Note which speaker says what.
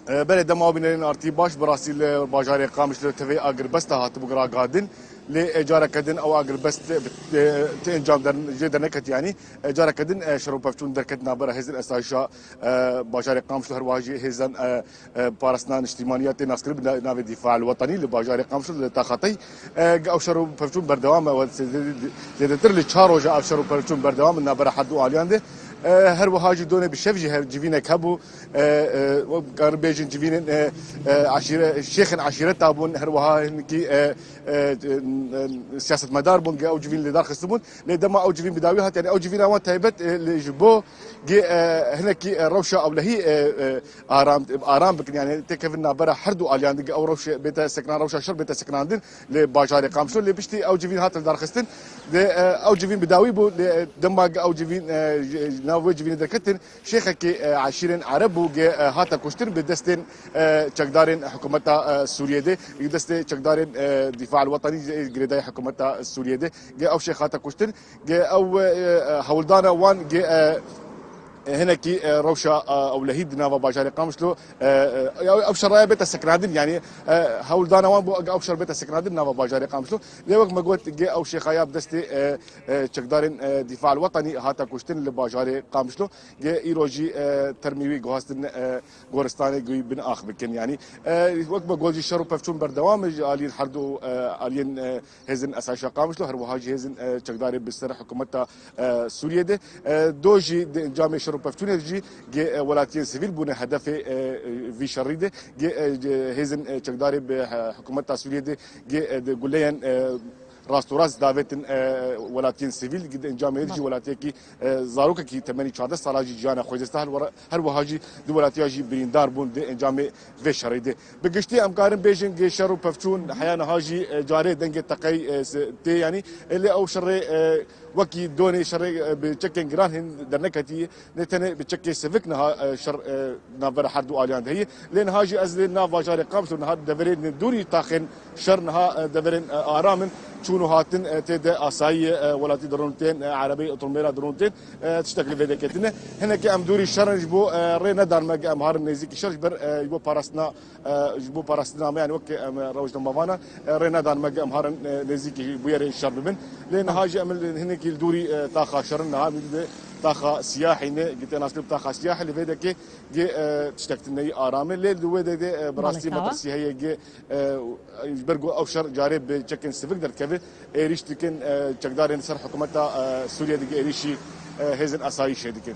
Speaker 1: بلد ما بين ارتباش براسيل باجاري قامش لتفي اجر بس هات بقرا قادن لإجارة كدن أو أجر بس تنجام در جدا نكت يعني إجارة كدن شروط بفتون دركت نابرة هزن أساشا باجاري قامش هرواجي هزن بارسنان اجتماعيات ناسكرب نافي الدفاع الوطني لباجاري قامش لتاخطي أو شروط بفتون بردوام وزيدتر لشاروجا أو شروط بفتون بردوام نابرة حدو عليانده هر وهاجي دونه بشفجي هر جيفينا كابو قربيجن جيفين عشيرة شيخ عشيرة تابون هر وها هنكي سياسة مدار بون أو جيفين لدار خصبون لدما أو جيفين بداويها يعني أو جيفين أوان تايبت لجبو جي هنكي روشة أو لهي آرام بكن يعني تكفينا برا حردو عليان أو روشة بيت سكنان روشة شر بيت سكنان دين لباجاري قامشون اللي بشتي أو جيفين هات لدار خستن أو جيفين بداوي بو دما أو جيفين ناوي جيفين دركتن شيخك عشيرين عربو هاتا كشتن بدستن تقدارين حكومتها السورية دي بدستن تقدارين الدفاع الوطني جريداي حكومتها السورية دي أو شيخ هاتا كشتن أو هولدانا وان هناكي روشة أو لهيد نافا باجاري قامشلو أبشر رايا بيت السكنادين يعني هول دانا وان أبشر بيت السكنادين نافا باجاري قامشلو ليوك ما قلت جي أو شيخ ياب دستي تقدارين الدفاع الوطني هاتا كوشتن لباجاري قامشلو جي إيروجي ترميوي جوهستن غورستاني جوي بن آخ بكن يعني وقت ما قلت الشرو بفتون بردوام آلين حردو آلين هزن أساشا قامشلو هربوهاجي هزن تقداري بسر حكومتها سوريا دي دوجي جامع بفتون جي ولاتين سيفيل بونه هدف في شريده هيزن تقداري بحكومه سوريا دي قوليان راست راست دافت ولاتين سيفيل جدا جامع يجي ولاتيكي زاروكا كي 8 سال جي جانا خوزستان هر وهاجي دي ولاتيا جي بريندار بون دي جامع في شريده بقشتي امكارن بيجن جي شرو بفتون حيانا هاجي جاري دنج تقي تي يعني اللي او شري وكي دوني شري بتشكين جران درنكتي نتني بتشكي سيفكنا شر نافر حردو اليان هي لين هاجي ازل نافا جاري قامس نها دفرين دوري تاخن شر نها دفرين ارامن شونو هاتن تيد اساي ولاتي درونتين عربي اوتوميرا درونتين تشتغل في دكتنا هنا كي ام دوري شر جبو رينا دار ما امهار نيزيك شر بر يبو باراسنا جبو باراسنا يعني وك روج مافانا رينا دار ما امهار نيزيك بوير شر من لين هاجي امل هنا كي دوري تاخا شرنا طاقة سياحي قلت أنا أسلوب طاقة سياحي اللي بيدك جي تشتكتني آرام اللي دويدة دي براسي مدرسي هي جي برجو أوشر جارب بشكل سفك در كذا إيريش تكن تقدر ينصر حكومتها سوريا دي إيريشي هزن أسايش هذيك